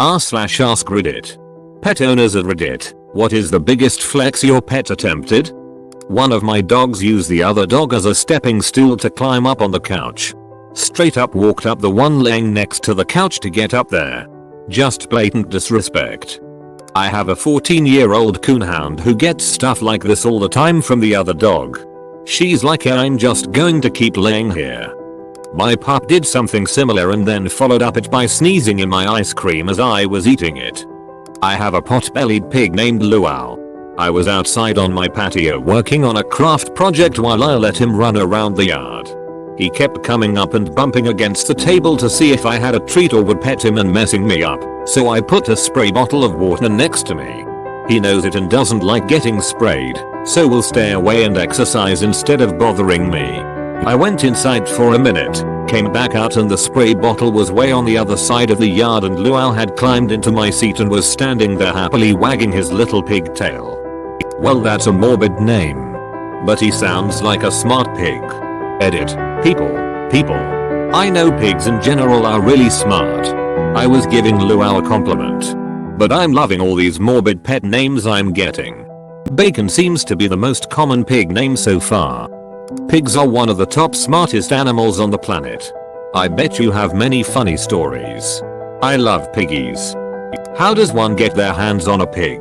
r/askreddit. Pet owners at Reddit, what is the biggest flex your pet attempted? One of my dogs used the other dog as a stepping stool to climb up on the couch. Straight up walked up the one laying next to the couch to get up there. Just blatant disrespect. I have a 14-year-old coonhound who gets stuff like this all the time from the other dog. She's like, I'm just going to keep laying here. My pup did something similar and then followed up it by sneezing in my ice cream as I was eating it. I have a pot-bellied pig named Luau. I was outside on my patio working on a craft project while I let him run around the yard. He kept coming up and bumping against the table to see if I had a treat or would pet him and messing me up, so I put a spray bottle of water next to me. He knows it and doesn't like getting sprayed, so will stay away and exercise instead of bothering me. I went inside for a minute, came back out and the spray bottle was way on the other side of the yard and Luau had climbed into my seat and was standing there happily wagging his little pig tail. Well, that's a morbid name. But he sounds like a smart pig. Edit. People. I know pigs in general are really smart. I was giving Luau a compliment. But I'm loving all these morbid pet names I'm getting. Bacon seems to be the most common pig name so far. Pigs are one of the top smartest animals on the planet. I bet you have many funny stories. I love piggies. How does one get their hands on a pig?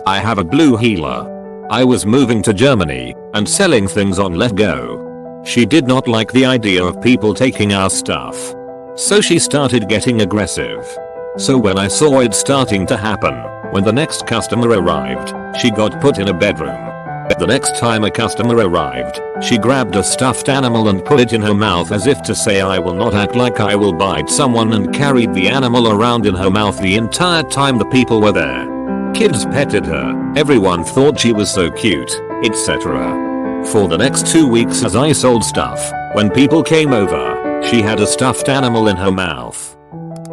I have a blue heeler. I was moving to Germany and selling things on Let Go. She did not like the idea of people taking our stuff. So she started getting aggressive. So when I saw it starting to happen, when the next customer arrived, she got put in a bedroom. The next time a customer arrived, she grabbed a stuffed animal and put it in her mouth as if to say, I will not act like I will bite someone, and carried the animal around in her mouth the entire time the people were there. Kids petted her, everyone thought she was so cute, etc. For the next 2 weeks as I sold stuff, when people came over, she had a stuffed animal in her mouth.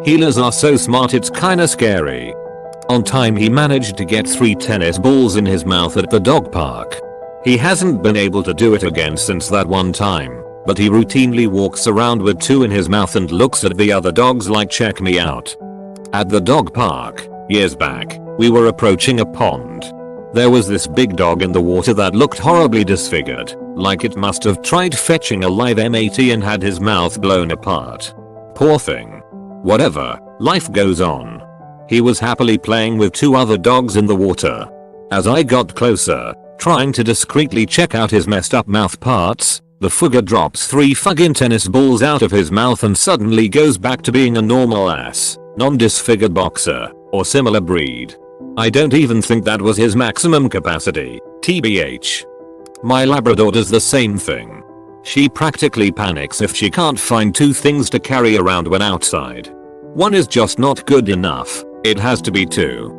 Healers are so smart it's kinda scary. On time he managed to get 3 tennis balls in his mouth at the dog park. He hasn't been able to do it again since that one time, but he routinely walks around with 2 in his mouth and looks at the other dogs like, check me out. At the dog park, years back, we were approaching a pond. There was this big dog in the water that looked horribly disfigured, like it must have tried fetching a live MAT and had his mouth blown apart. Poor thing. Whatever, life goes on. He was happily playing with 2 other dogs in the water. As I got closer, trying to discreetly check out his messed up mouth parts, the fugger drops 3 fucking tennis balls out of his mouth and suddenly goes back to being a normal ass, non-disfigured boxer, or similar breed. I don't even think that was his maximum capacity, TBH. My Labrador does the same thing. She practically panics if she can't find 2 things to carry around when outside. One is just not good enough. It has to be 2.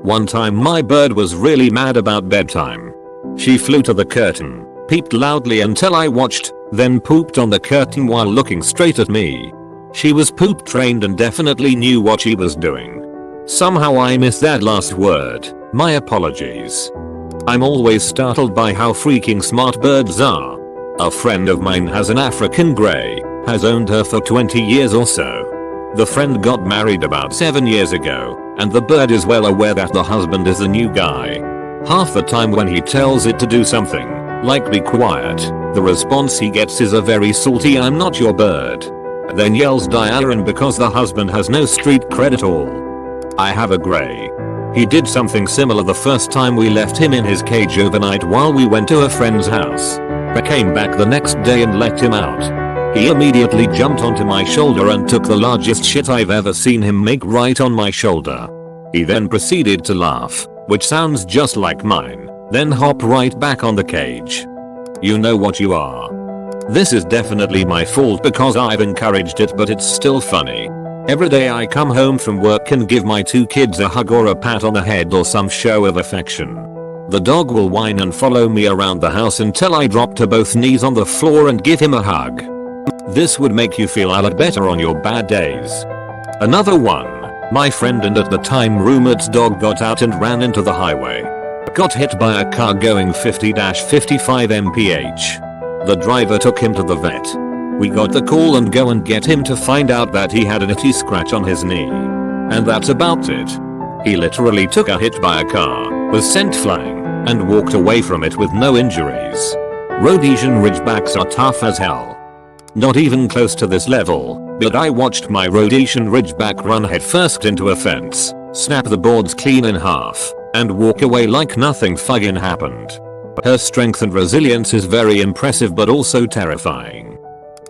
One time my bird was really mad about bedtime. She flew to the curtain, peeped loudly until I watched, then pooped on the curtain while looking straight at me. She was poop trained and definitely knew what she was doing. Somehow I missed that last word, my apologies. I'm always startled by how freaking smart birds are. A friend of mine has an African grey, has owned her for 20 years or so. The friend got married about 7 years ago, and the bird is well aware that the husband is the new guy. Half the time when he tells it to do something, like be quiet, the response he gets is a very salty I'm not your bird. Then yells Diana because the husband has no street cred at all. I have a grey. He did something similar the first time we left him in his cage overnight while we went to a friend's house. I came back the next day and let him out. He immediately jumped onto my shoulder and took the largest shit I've ever seen him make right on my shoulder. He then proceeded to laugh, which sounds just like mine, then hop right back on the cage. You know what you are. This is definitely my fault because I've encouraged it, but it's still funny. Every day I come home from work and give my 2 kids a hug or a pat on the head or some show of affection. The dog will whine and follow me around the house until I drop to both knees on the floor and give him a hug. This would make you feel a lot better on your bad days. Another one. My friend and at the time roommate's dog got out and ran into the highway. Got hit by a car going 50-55 mph. The driver took him to the vet. We got the call and go and get him to find out that he had an itchy scratch on his knee. And that's about it. He literally took a hit by a car, was sent flying, and walked away from it with no injuries. Rhodesian Ridgebacks are tough as hell. Not even close to this level, but I watched my Rhodesian Ridgeback run headfirst into a fence, snap the boards clean in half, and walk away like nothing fucking happened. Her strength and resilience is very impressive but also terrifying.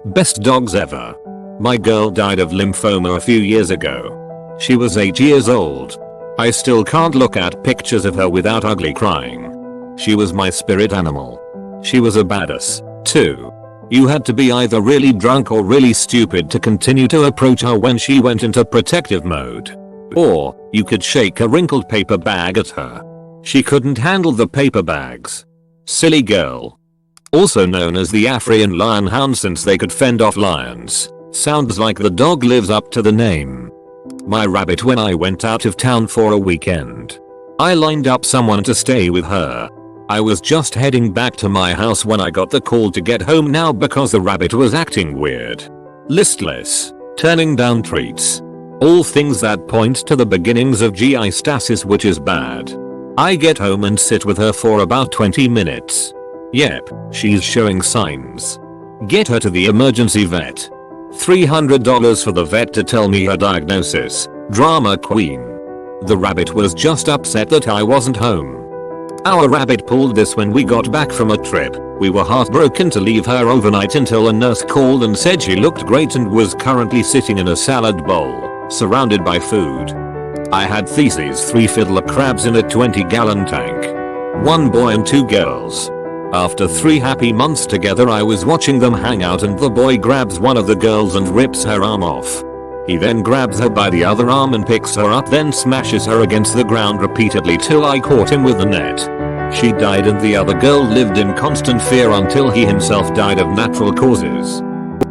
Best dogs ever. My girl died of lymphoma a few years ago. She was 8 years old. I still can't look at pictures of her without ugly crying. She was my spirit animal. She was a badass, too. You had to be either really drunk or really stupid to continue to approach her when she went into protective mode. Or, you could shake a wrinkled paper bag at her. She couldn't handle the paper bags. Silly girl. Also known as the African lion hound since they could fend off lions. Sounds like the dog lives up to the name. My rabbit when I went out of town for a weekend. I lined up someone to stay with her. I was just heading back to my house when I got the call to get home now because the rabbit was acting weird. Listless. Turning down treats. All things that point to the beginnings of GI stasis, which is bad. I get home and sit with her for about 20 minutes. Yep, she's showing signs. Get her to the emergency vet. $300 for the vet to tell me her diagnosis. Drama queen. The rabbit was just upset that I wasn't home. Our rabbit pulled this when we got back from a trip. We were heartbroken to leave her overnight until a nurse called and said she looked great and was currently sitting in a salad bowl, surrounded by food. I had these 3 fiddler crabs in a 20-gallon tank. 1 boy and 2 girls. After 3 happy months together I was watching them hang out and the boy grabs one of the girls and rips her arm off. He then grabs her by the other arm and picks her up, then smashes her against the ground repeatedly till I caught him with the net. She died and the other girl lived in constant fear until he himself died of natural causes.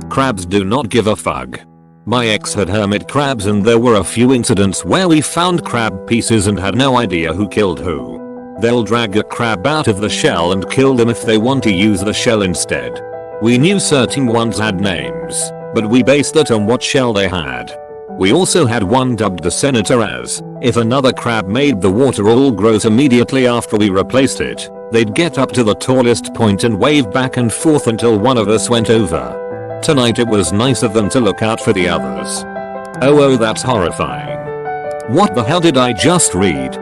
Crabs do not give a fuck. My ex had hermit crabs and there were a few incidents where we found crab pieces and had no idea who killed who. They'll drag a crab out of the shell and kill them if they want to use the shell instead. We knew certain ones had names, but we based that on what shell they had. We also had one dubbed the Senator, as if another crab made the water all gross immediately after we replaced it, they'd get up to the tallest point and wave back and forth until one of us went over. Tonight it was nice of them to look out for the others. Oh, that's horrifying. What the hell did I just read?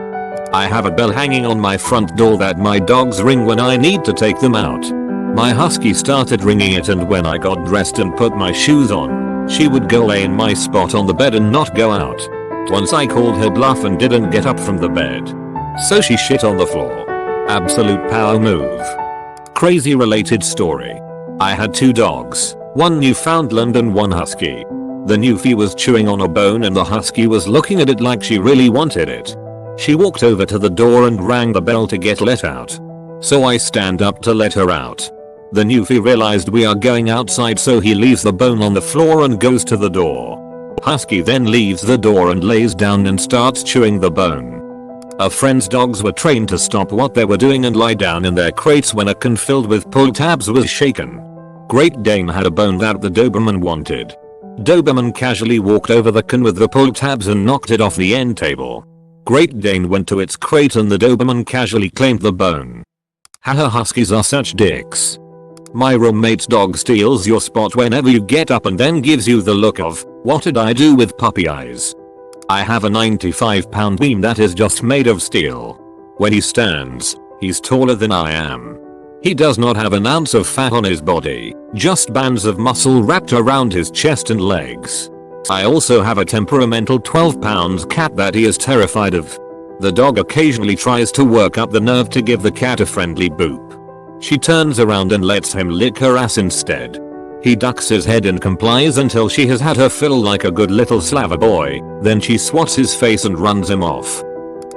I have a bell hanging on my front door that my dogs ring when I need to take them out. My husky started ringing it, and when I got dressed and put my shoes on, she would go lay in my spot on the bed and not go out. Once I called her bluff and didn't get up from the bed. So she shit on the floor. Absolute power move. Crazy related story. I had 2 dogs, one Newfoundland and one husky. The Newfie was chewing on a bone and the husky was looking at it like she really wanted it. She walked over to the door and rang the bell to get let out. So I stand up to let her out. The Newfie realized we are going outside, so he leaves the bone on the floor and goes to the door. Husky then leaves the door and lays down and starts chewing the bone. A friend's dogs were trained to stop what they were doing and lie down in their crates when a can filled with pull tabs was shaken. Great Dane had a bone that the Doberman wanted. Doberman casually walked over the can with the pull tabs and knocked it off the end table. Great Dane went to its crate and the Doberman casually claimed the bone. Haha, huskies are such dicks. My roommate's dog steals your spot whenever you get up and then gives you the look of, what did I do with puppy eyes? I have a 95-pound beam that is just made of steel. When he stands, he's taller than I am. He does not have an ounce of fat on his body, just bands of muscle wrapped around his chest and legs. I also have a temperamental 12-pound cat that he is terrified of. The dog occasionally tries to work up the nerve to give the cat a friendly boop. She turns around and lets him lick her ass instead. He ducks his head and complies until she has had her fill like a good little Slava boy, then she swats his face and runs him off.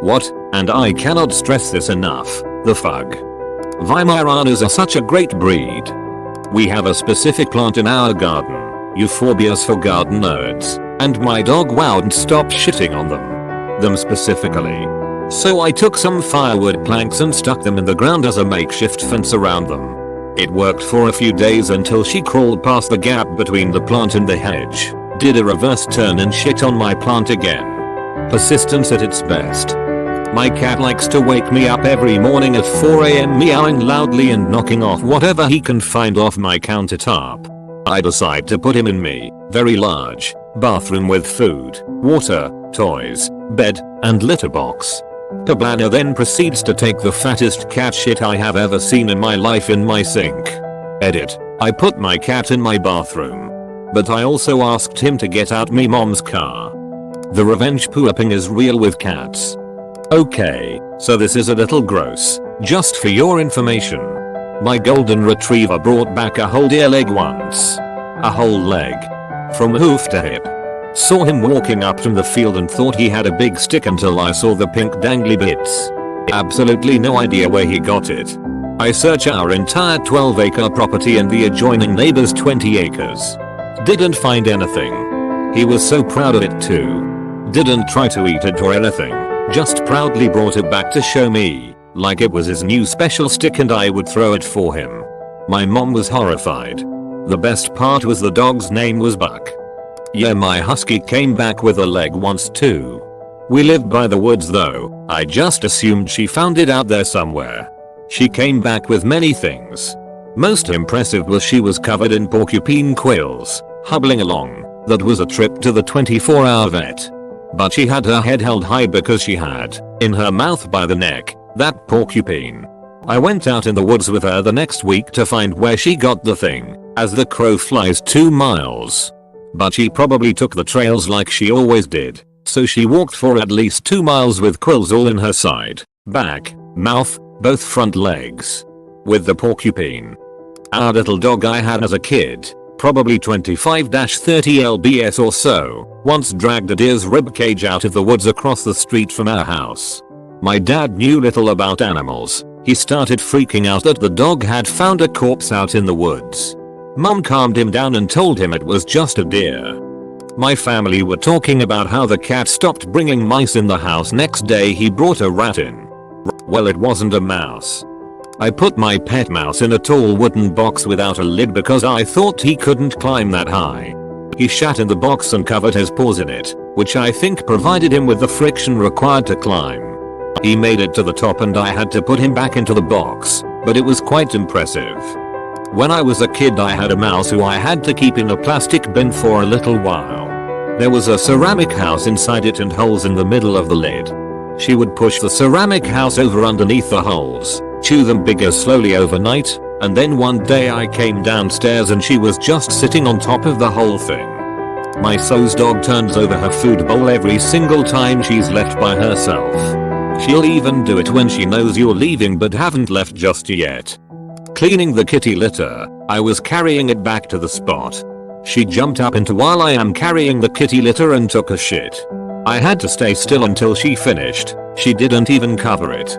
What, and I cannot stress this enough, the fug. Weimaraners are such a great breed. We have a specific plant in our garden, euphorbias for garden nerds, and my dog won't stop shitting on them specifically. So I took some firewood planks and stuck them in the ground as a makeshift fence around them. It worked for a few days until she crawled past the gap between the plant and the hedge, did a reverse turn and shit on my plant again. Persistence at its best. My cat likes to wake me up every morning at 4 AM meowing loudly and knocking off whatever he can find off my countertop. I decide to put him in me, very large, bathroom with food, water, toys, bed, and litter box. Tablana then proceeds to take the fattest cat shit I have ever seen in my life in my sink. Edit. I put my cat in my bathroom. But I also asked him to get out me mom's car. The revenge pooping is real with cats. Okay, so this is a little gross, just for your information. My golden retriever brought back a whole deer leg once. A whole leg. From hoof to hip. Saw him walking up from the field and thought he had a big stick until I saw the pink dangly bits. Absolutely no idea where he got it. I search our entire 12-acre property and the adjoining neighbor's 20 acres. Didn't find anything. He was so proud of it too. Didn't try to eat it or anything. Just proudly brought it back to show me, like it was his new special stick and I would throw it for him. My mom was horrified. The best part was the dog's name was Buck. Yeah, my husky came back with a leg once too. We lived by the woods though, I just assumed she found it out there somewhere. She came back with many things. Most impressive was she was covered in porcupine quills, hobbling along. That was a trip to the 24-hour vet. But she had her head held high because she had, in her mouth by the neck, that porcupine. I went out in the woods with her the next week to find where she got the thing, as the crow flies 2 miles. But she probably took the trails like she always did, so she walked for at least 2 miles with quills all in her side, back, mouth, both front legs. With the porcupine. Our little dog I had as a kid, probably 25-30 lbs or so, once dragged a deer's ribcage out of the woods across the street from our house. My dad knew little about animals. He started freaking out that the dog had found a corpse out in the woods. Mom calmed him down and told him it was just a deer. My family were talking about how the cat stopped bringing mice in the house. Next day he brought a rat in. Well, it wasn't a mouse. I put my pet mouse in a tall wooden box without a lid because I thought he couldn't climb that high. He shat in the box and covered his paws in it, which I think provided him with the friction required to climb. He made it to the top and I had to put him back into the box, but it was quite impressive. When I was a kid I had a mouse who I had to keep in a plastic bin for a little while. There was a ceramic house inside it and holes in the middle of the lid. She would push the ceramic house over underneath the holes, chew them bigger slowly overnight, and then one day I came downstairs and she was just sitting on top of the whole thing. My So's dog turns over her food bowl every single time she's left by herself. She'll even do it when she knows you're leaving but haven't left just yet. Cleaning the kitty litter, I was carrying it back to the spot. She jumped up into while I am carrying the kitty litter and took a shit. I had to stay still until she finished. She didn't even cover it.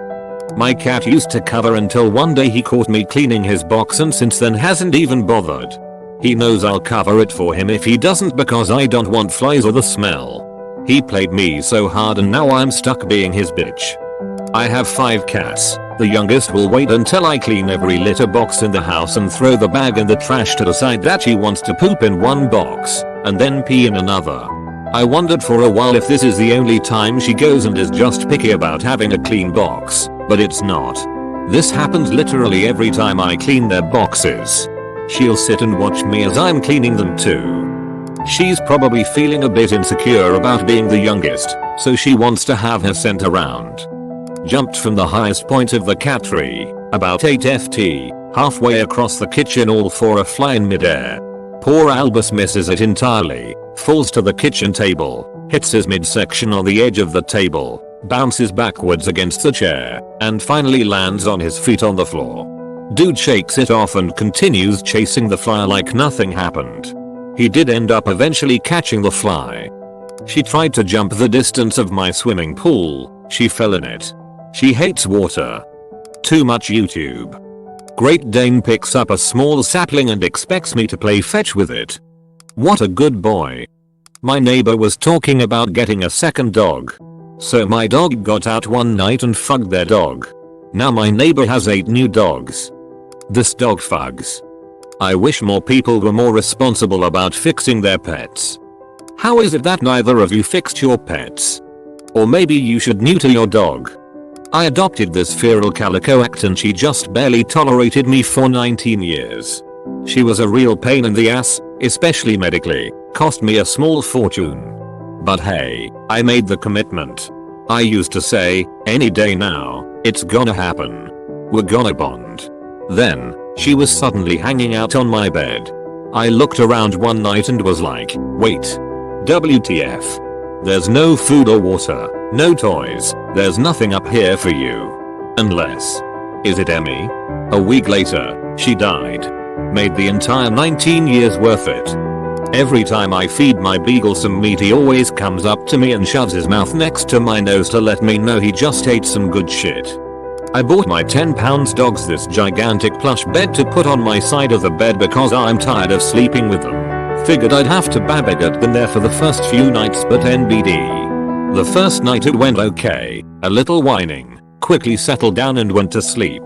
My cat used to cover until one day he caught me cleaning his box and since then hasn't even bothered. He knows I'll cover it for him if he doesn't because I don't want flies or the smell. He played me so hard and now I'm stuck being his bitch. I have 5 cats. The youngest will wait until I clean every litter box in the house and throw the bag in the trash to decide that she wants to poop in one box and then pee in another. I wondered for a while if this is the only time she goes and is just picky about having a clean box, but it's not. This happens literally every time I clean their boxes. She'll sit and watch me as I'm cleaning them too. She's probably feeling a bit insecure about being the youngest, so she wants to have her sent around. Jumped from the highest point of the cat tree, about 8 ft, halfway across the kitchen all for a fly in midair. Poor Albus misses it entirely, falls to the kitchen table, hits his midsection on the edge of the table, bounces backwards against the chair, and finally lands on his feet on the floor. Dude shakes it off and continues chasing the fly like nothing happened. He did end up eventually catching the fly. She tried to jump the distance of my swimming pool, she fell in it. She hates water. Too much YouTube. Great Dane picks up a small sapling and expects me to play fetch with it. What a good boy. My neighbor was talking about getting a second dog. So my dog got out one night and fucked their dog. Now my neighbor has 8 new dogs. This dog fugs. I wish more people were more responsible about fixing their pets. How is it that neither of you fixed your pets? Or maybe you should neuter your dog. I adopted this feral calico act and she just barely tolerated me for 19 years. She was a real pain in the ass, especially medically, cost me a small fortune. But hey, I made the commitment. I used to say, any day now, it's gonna happen. We're gonna bond. Then, she was suddenly hanging out on my bed. I looked around one night and was like, wait. WTF? There's no food or water, no toys, there's nothing up here for you. Unless. Is it Emmy? A week later, she died. Made the entire 19 years worth it. Every time I feed my beagle some meat he always comes up to me and shoves his mouth next to my nose to let me know he just ate some good shit. I bought my 10-pound dogs this gigantic plush bed to put on my side of the bed because I'm tired of sleeping with them. Figured I'd have to babysit them there for the first few nights, but NBD. The first night it went okay, a little whining, quickly settled down and went to sleep.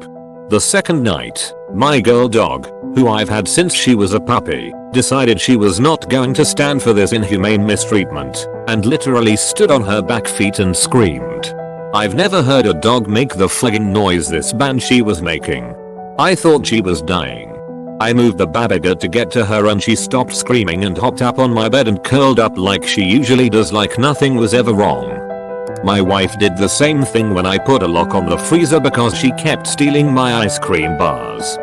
The second night, my girl dog, who I've had since she was a puppy, decided she was not going to stand for this inhumane mistreatment, and literally stood on her back feet and screamed. I've never heard a dog make the flagging noise this bad she was making. I thought she was dying. I moved the babygut to get to her and she stopped screaming and hopped up on my bed and curled up like she usually does, like nothing was ever wrong. My wife did the same thing when I put a lock on the freezer because she kept stealing my ice cream bars.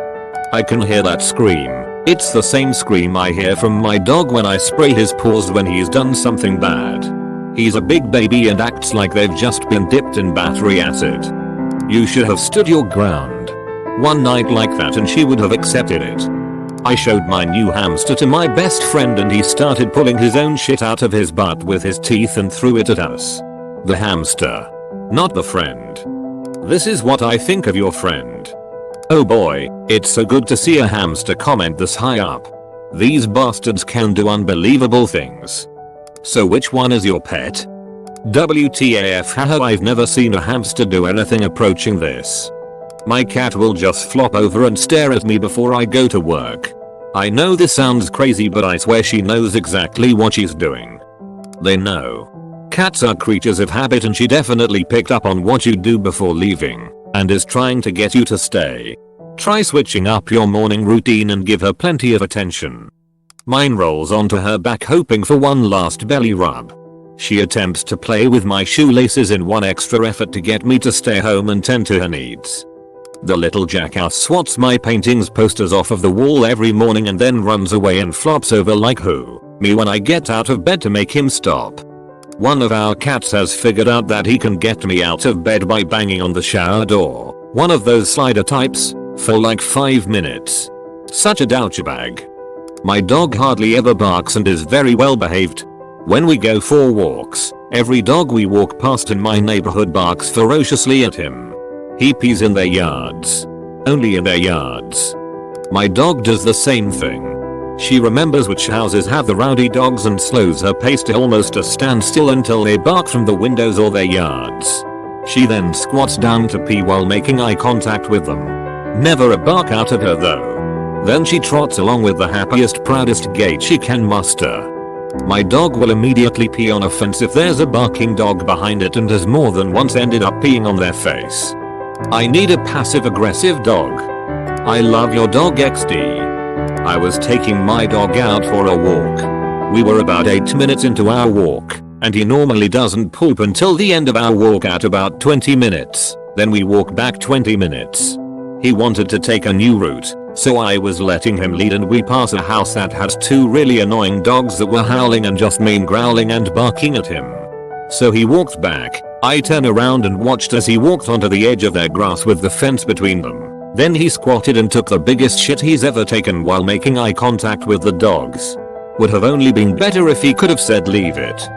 I can hear that scream. It's the same scream I hear from my dog when I spray his paws when he's done something bad. He's a big baby and acts like they've just been dipped in battery acid. You should have stood your ground. One night like that and she would have accepted it. I showed my new hamster to my best friend and he started pulling his own shit out of his butt with his teeth and threw it at us. The hamster. Not the friend. This is what I think of your friend. Oh boy, it's so good to see a hamster comment this high up. These bastards can do unbelievable things. So which one is your pet? WTAF, haha, I've never seen a hamster do anything approaching this. My cat will just flop over and stare at me before I go to work. I know this sounds crazy, but I swear she knows exactly what she's doing. They know. Cats are creatures of habit and she definitely picked up on what you do before leaving and is trying to get you to stay. Try switching up your morning routine and give her plenty of attention. Mine rolls onto her back hoping for one last belly rub. She attempts to play with my shoelaces in one extra effort to get me to stay home and tend to her needs. The little jackass swats my paintings posters off of the wall every morning and then runs away and flops over like who? Me when I get out of bed to make him stop. One of our cats has figured out that he can get me out of bed by banging on the shower door, one of those slider types, for like 5 minutes. Such a douchebag. My dog hardly ever barks and is very well behaved. When we go for walks, every dog we walk past in my neighborhood barks ferociously at him. He pees in their yards. Only in their yards. My dog does the same thing. She remembers which houses have the rowdy dogs and slows her pace to almost a standstill until they bark from the windows or their yards. She then squats down to pee while making eye contact with them. Never a bark out of her though. Then she trots along with the happiest, proudest gait she can muster. My dog will immediately pee on a fence if there's a barking dog behind it and has more than once ended up peeing on their face. I need a passive-aggressive dog. I love your dog XD. I was taking my dog out for a walk. We were about 8 minutes into our walk, and he normally doesn't poop until the end of our walk at about 20 minutes. Then we walk back 20 minutes. He wanted to take a new route, so I was letting him lead and we pass a house that has 2 really annoying dogs that were howling and just mean growling and barking at him. So he walked back. I turned around and watched as he walked onto the edge of their grass with the fence between them. Then he squatted and took the biggest shit he's ever taken while making eye contact with the dogs. Would have only been better if he could have said leave it.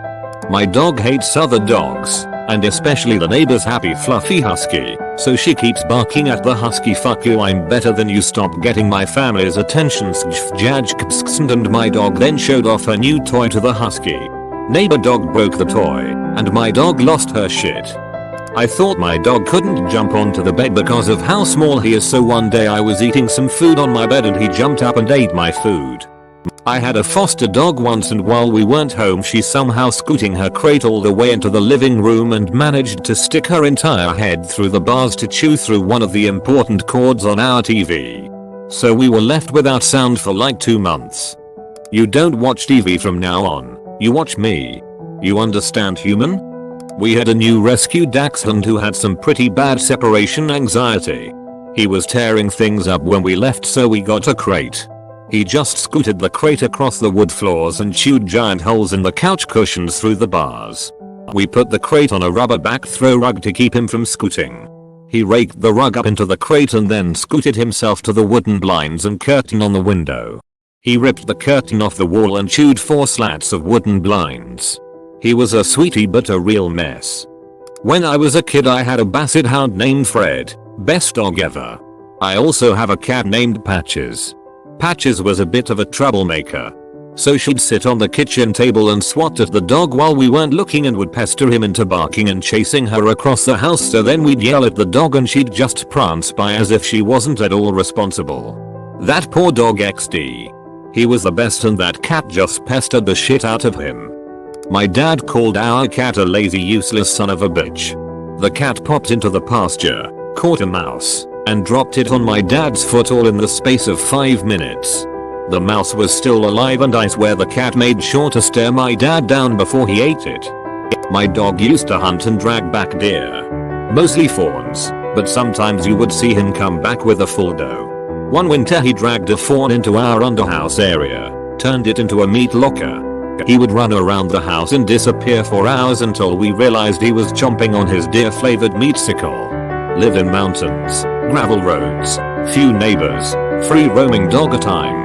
My dog hates other dogs, and especially the neighbor's happy fluffy husky, so she keeps barking at the husky. Fuck you, I'm better than you, stop getting my family's attention. And my dog then showed off her new toy to the husky. Neighbor dog broke the toy, and my dog lost her shit. I thought my dog couldn't jump onto the bed because of how small he is, so one day I was eating some food on my bed and he jumped up and ate my food. I had a foster dog once, and while we weren't home she somehow scooting her crate all the way into the living room and managed to stick her entire head through the bars to chew through one of the important cords on our TV. So we were left without sound for like 2 months. You don't watch TV from now on, you watch me. You understand, human? We had a new rescue dachshund who had some pretty bad separation anxiety. He was tearing things up when we left, so we got a crate. He just scooted the crate across the wood floors and chewed giant holes in the couch cushions through the bars. We put the crate on a rubber back throw rug to keep him from scooting. He raked the rug up into the crate and then scooted himself to the wooden blinds and curtain on the window. He ripped the curtain off the wall and chewed 4 slats of wooden blinds. He was a sweetie but a real mess. When I was a kid I had a basset hound named Fred, best dog ever. I also have a cat named Patches. Patches was a bit of a troublemaker. So she'd sit on the kitchen table and swat at the dog while we weren't looking and would pester him into barking and chasing her across the house, so then we'd yell at the dog and she'd just prance by as if she wasn't at all responsible. That poor dog XD. He was the best and that cat just pestered the shit out of him. My dad called our cat a lazy useless son of a bitch. The cat popped into the pasture, caught a mouse, and dropped it on my dad's foot all in the space of 5 minutes. The mouse was still alive and I swear the cat made sure to stare my dad down before he ate it. My dog used to hunt and drag back deer. Mostly fawns, but sometimes you would see him come back with a full doe. One winter he dragged a fawn into our underhouse area, turned it into a meat locker. He would run around the house and disappear for hours until we realized he was chomping on his deer flavored meatsicle. Live in mountains, gravel roads, few neighbors, free roaming dog a time.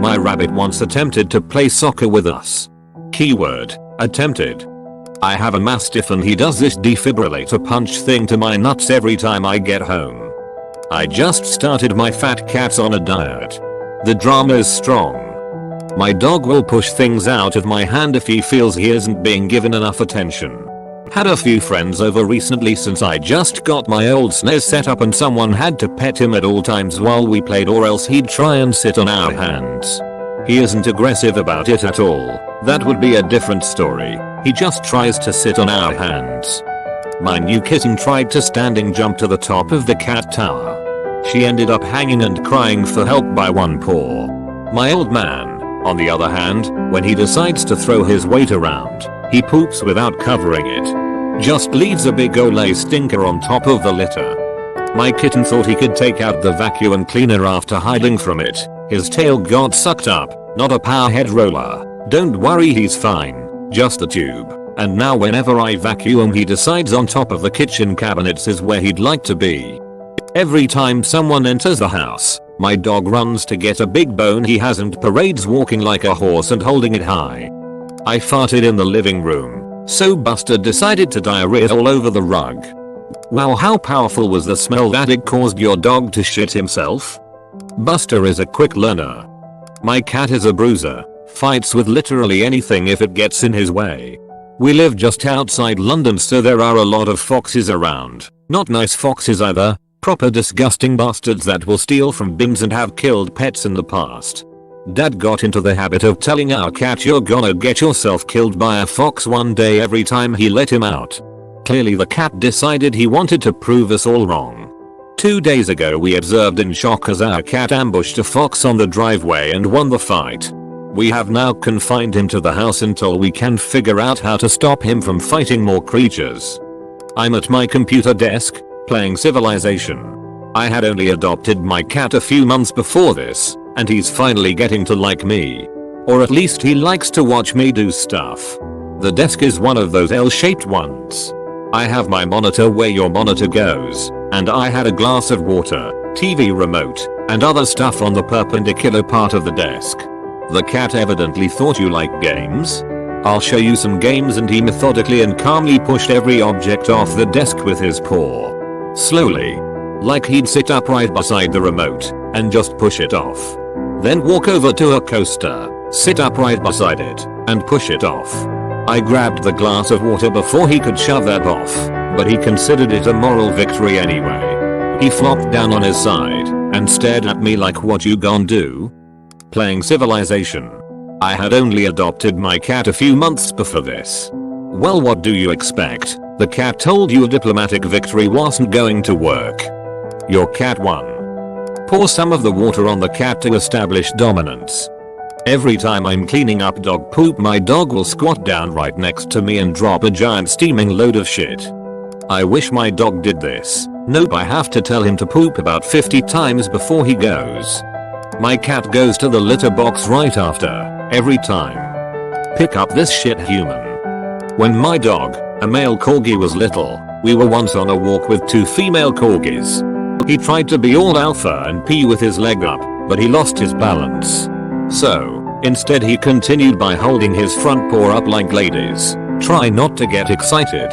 My rabbit once attempted to play soccer with us. Keyword, attempted. I have a mastiff and he does this defibrillator punch thing to my nuts every time I get home. I just started my fat cats on a diet. The drama is strong. My dog will push things out of my hand if he feels he isn't being given enough attention. Had a few friends over recently since I just got my old SNES set up and someone had to pet him at all times while we played or else he'd try and sit on our hands. He isn't aggressive about it at all, that would be a different story. He just tries to sit on our hands. My new kitten tried to standing jump to the top of the cat tower. She ended up hanging and crying for help by one paw. My old man, on the other hand, when he decides to throw his weight around, he poops without covering it. Just leaves a big Olay stinker on top of the litter. My kitten thought he could take out the vacuum cleaner after hiding from it. His tail got sucked up, not a power head roller. Don't worry, he's fine, just a tube. And now whenever I vacuum he decides on top of the kitchen cabinets is where he'd like to be. Every time someone enters the house, my dog runs to get a big bone he has and parades walking like a horse and holding it high. I farted in the living room, so Buster decided to diarrhea all over the rug. Wow, how powerful was the smell that it caused your dog to shit himself? Buster is a quick learner. My cat is a bruiser, fights with literally anything if it gets in his way. We live just outside London, so there are a lot of foxes around. Not nice foxes either, proper disgusting bastards that will steal from bins and have killed pets in the past. Dad got into the habit of telling our cat you're gonna get yourself killed by a fox one day every time he let him out. Clearly the cat decided he wanted to prove us all wrong. 2 days ago we observed in shock as our cat ambushed a fox on the driveway and won the fight. We have now confined him to the house until we can figure out how to stop him from fighting more creatures. I'm at my computer desk, playing Civilization. I had only adopted my cat a few months before this, and he's finally getting to like me. Or at least he likes to watch me do stuff. The desk is one of those L-shaped ones. I have my monitor where your monitor goes, and I had a glass of water, TV remote, and other stuff on the perpendicular part of the desk. The cat evidently thought you like games. I'll show you some games, and he methodically and calmly pushed every object off the desk with his paw. Slowly. Like he'd sit upright beside the remote, and just push it off. Then walk over to a coaster, sit upright beside it, and push it off. I grabbed the glass of water before he could shove that off, but he considered it a moral victory anyway. He flopped down on his side, and stared at me like, what you gon' do? Playing Civilization. I had only adopted my cat a few months before this. Well, what do you expect? The cat told you a diplomatic victory wasn't going to work. Your cat won. Pour some of the water on the cat to establish dominance. Every time I'm cleaning up dog poop, my dog will squat down right next to me and drop a giant steaming load of shit. I wish my dog did this. Nope, I have to tell him to poop about 50 times before he goes. My cat goes to the litter box right after, every time. Pick up this shit, human. When my dog, a male corgi, was little, we were once on a walk with 2 female corgis. He tried to be all alpha and pee with his leg up, but he lost his balance. So, instead he continued by holding his front paw up like ladies. Try not to get excited.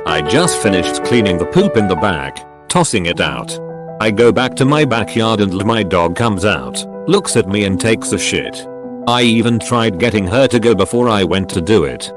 I just finished cleaning the poop in the bag, tossing it out. I go back to my backyard and my dog comes out, looks at me and takes a shit. I even tried getting her to go before I went to do it.